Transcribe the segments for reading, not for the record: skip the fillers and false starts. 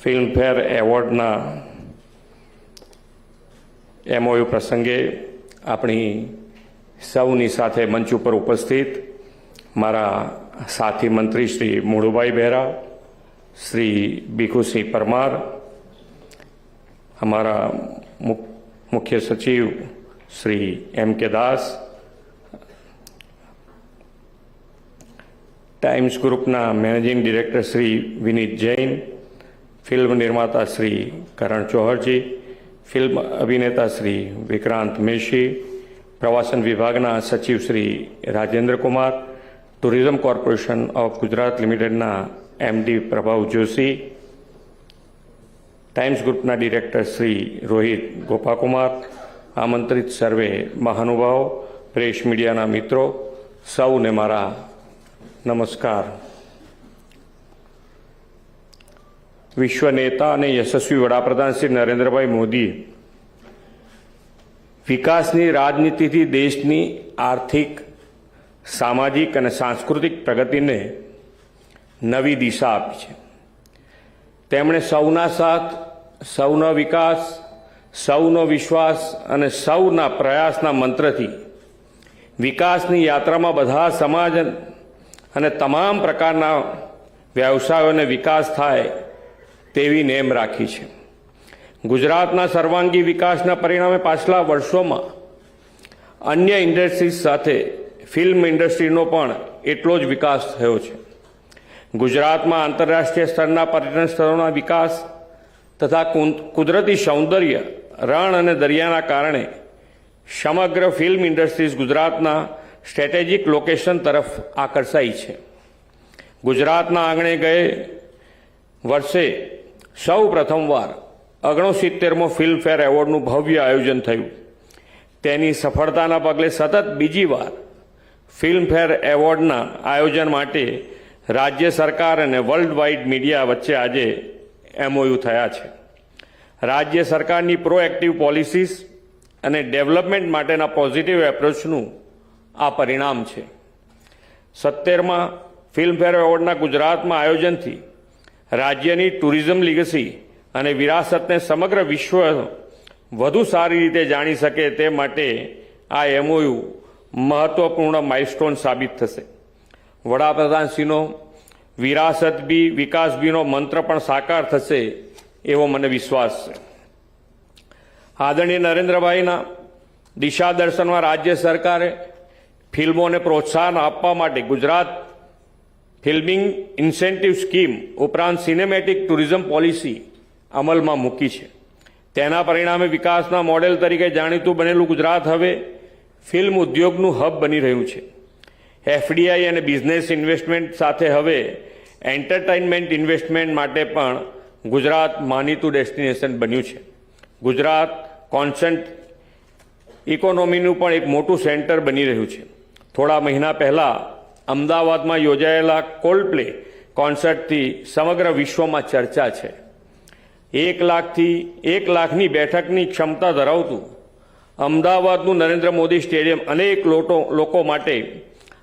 Filmfare એવોર્ડના MOU પ્રસંગે આપણી સૌની સાથે મંચ ઉપર ઉપસ્થિત મારા સાથી મંત્રી શ્રી મુળુભાઈ બહેરા, શ્રી ભીખુસિંહ પરમાર, हमारा मुख्य सचिव श्री M.K. दास, टाइम्स ग्रुपना managing director Shri Vineet Jain, film निर्माता श्री करण चौहर जी, फिल्म अभिनेता श्री विक्रांत मेशी, प्रवासन विभागना सचिव Shri Rajendra Kumar, tourism corporation of Gujarat लिमिटेडना MD प्रभाव जोशी, टाइम्स ग्रुपना डायरेक्टर श्री रोहित गोपाकुमार, आमंत्रित सर्वे महानुभाव, प्रेस मीडियाना मित्रों, सौने मारा नमस्कार। विश्व नेता और यशस्वी वडाप्रधान श्री नरेंद्रभाई मोदी विकासनी राजनीति देशनी आर्थिक, सामाजिक और सांस्कृतिक प्रगति ने नवी दिशा आपी है। તેમણે સૌના સાથ, સૌનો વિકાસ, સૌનો વિશ્વાસ અને સૌના પ્રયાસના મંત્રથી વિકાસની યાત્રામાં બધા સમાજ અને તમામ પ્રકારના વ્યવસાયોને વિકાસ થાય તેવી નેમ રાખી છે। ગુજરાતના સર્વાંગી વિકાસના પરિણામે પાછલા વર્ષોમાં અન્ય ઇન્ડસ્ટ્રીઝ સાથે ફિલ્મ ઇન્ડસ્ટ્રીનો પણ એટલો જ વિકાસ થયો છે। गुजरात में आंतरराष्ट्रीय स्तर पर्यटन स्थलों विकास तथा कुदरती सौंदर्य, रण और दरियाना कारणे समग्र फिल्म इंडस्ट्रीज गुजरातना स्ट्रेटेजिक लोकेशन तरफ आकर्षाई है। गुजरातना आंगणे गए वर्षे सौ प्रथमवार 69मो फिल्मफेर एवोर्डनु भव्य आयोजन थयुं। तेनी सफलताना पगले सतत बीजी वार फिल्मफेर एवोर्डना आयोजन माटे राज्य सरकार और वर्ल्ड वाइड मीडिया वच्चे आज MOU थया छे। राज्य सरकार की प्रोएक्टिव पॉलिसीज और डेवलपमेंट माटेना पॉजिटिव एप्रोचनु आ परिणाम है। 70मा फिल्मफेर एवोर्डना गुजरात में आयोजन थी राज्य की टूरिज्म लीगसी और विरासत ने समग्र विश्व वधु सारी रीते जाणी सके ते माटे आ MOU महत्वपूर्ण माइलस्टोन साबित थशे। वडाप्रधानश्रीनो विरासत भी विकास बीनो मंत्र पण साकार थशे एवो मने विश्वास छे। आदरणीय नरेंद्रभाईना दिशा दर्शन में राज्य सरकारे फिल्मों ने प्रोत्साहन आपवा माटे गुजरात फिल्मिंग इंसेंटिव स्कीम उपरांत सिनेमेटिक टूरिज्म पॉलिसी अमल में मूकी है। तेना परिणामे विकासना मॉडेल तरीके जाणीतुं बनेलुं गुजरात हवे फिल्म उद्योगनुं हब बनी रह्युं छे। FDI और बिजनेस इन्वेस्टमेंट साथे हवे एंटरटेनमेंट इन्वेस्टमेंट माटे पण गुजरात मानीतुं डेस्टिनेशन बन्युं छे। गुजरात कॉन्सेंट इकोनॉमीनुं पण एक मोटुं सेंटर बनी रह्युं छे। थोड़ा महीना पहला अमदावाद में योजायेला कोल्डप्ले कॉन्सर्टथी समग्र विश्व में चर्चा है। 1 लाखनी बैठकनी क्षमता धरावतुं अमदावादनुं नरेंद्र मोदी स्टेडियम अनेक लोको माटे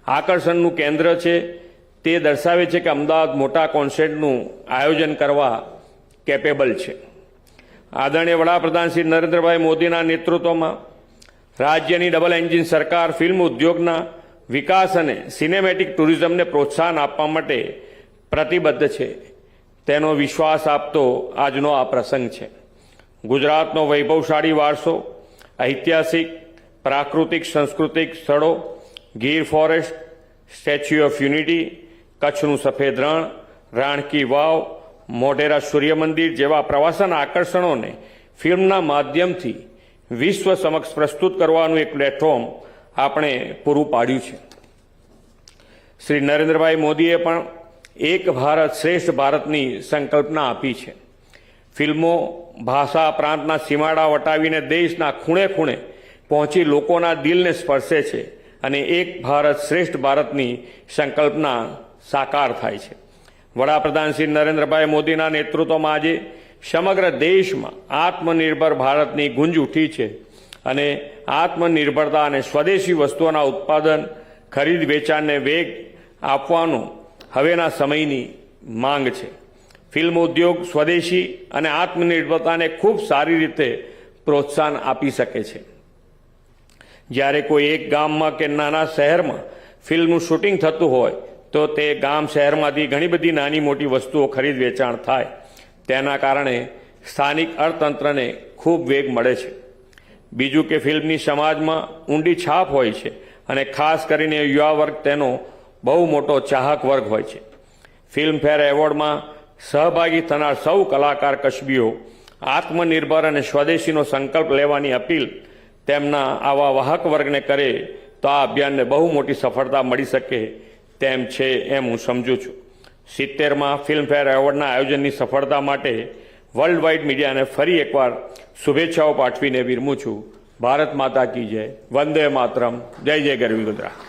आकर्षणनुं केंद्र है। ते दर्शावे छे कि अमदावाद मोटा कॉन्सर्टनुं आयोजन करवा केपेबल है। आदरणीय वडाप्रधान श्री नरेंद्रभाई मोदीना नेतृत्वमां राज्यनी डबल एंजीन सरकार फिल्म उद्योगना विकास अने सिनेमेटिक टूरिज्म ने प्रोत्साहन आपवा माटे प्रतिबद्ध है। तेनो विश्वास आपतो आजनो आ प्रसंग है। गुजरातनो वैभवशाળી वारसो, ऐतिहासिक प्राकृतिक सांस्कृतिक स्थलों, Gir forest, Statue of Unity, कच्छनु सफेद रण, राणकी वाव, मोढेरा सूर्य मंदिर जेवा प्रवासन आकर्षणों ने फिल्मना माध्यमथी विश्व समक्ष प्रस्तुत करवानुं एक प्लेटफॉर्म आपणे पूरुं पाड्युं छे। श्री नरेंद्रभाई मोदीए पण एक भारत श्रेष्ठ भारतनी संकल्पना आपी है। फिल्मों भाषा प्रांतना सीमाड़ा वटावीने देशना खूणे खूणे पहोंची लोकोना दिलने स्पर्शे छे अने एक भारत श्रेष्ठ भारतनी संकल्पना साकार थाय छे। वडाप्रधान श्री नरेंद्रभाई मोदीना नेतृत्वमां आज समग्र देश में आत्मनिर्भर भारतनी गूंज उठी है अने आत्मनिर्भरता अने स्वदेशी वस्तुओना उत्पादन खरीद वेचाणने वेग आपवानो हवेना समयनी मांग है। ફિલ્મ ઉદ્યોગ સ્વદેશી અને આત્મનિર્ભરતાને ખૂબ સારી રીતે પ્રોત્સાહન આપી શકે છે. જ્યારે કોઈ એક ગામમાં કે નાના શહેરમાં ફિલ્મનું શૂટિંગ થતું હોય તો તે ગામ શહેરમાંથી ઘણી બધી નાની મોટી વસ્તુઓ ખરીદ વેચાણ થાય. તેના કારણે સ્થાનિક અર્થતંત્રને ખૂબ વેગ મળે છે. બીજું કે ફિલ્મની સમાજમાં ઊંડી છાપ હોય છે અને ખાસ કરીને યુવા વર્ગ તેનો બહુ મોટો ચાહક વર્ગ હોય છે. ફિલ્મફેર એવોર્ડમાં સહભાગી થનાર સૌ કલાકાર કસબીઓ આત્મનિર્ભર અને સ્વદેશીનો સંકલ્પ લેવાની અપીલ તેમના આવા વાહક વર્ગને કરે તો આ અભિયાનને બહુ મોટી સફળતા મળી શકે તેમ છે એમ હું સમજું છું. 70માં ફિલ્મફેર એવોર્ડના આયોજનની સફળતા માટે વર્લ્ડ વાઇડ મીડિયાને ફરી એકવાર શુભેચ્છાઓ પાઠવીને વિરમું છું. ભારત માતા કી જય, વંદે માતરમ, જય જય ગરવી ગુજરાત.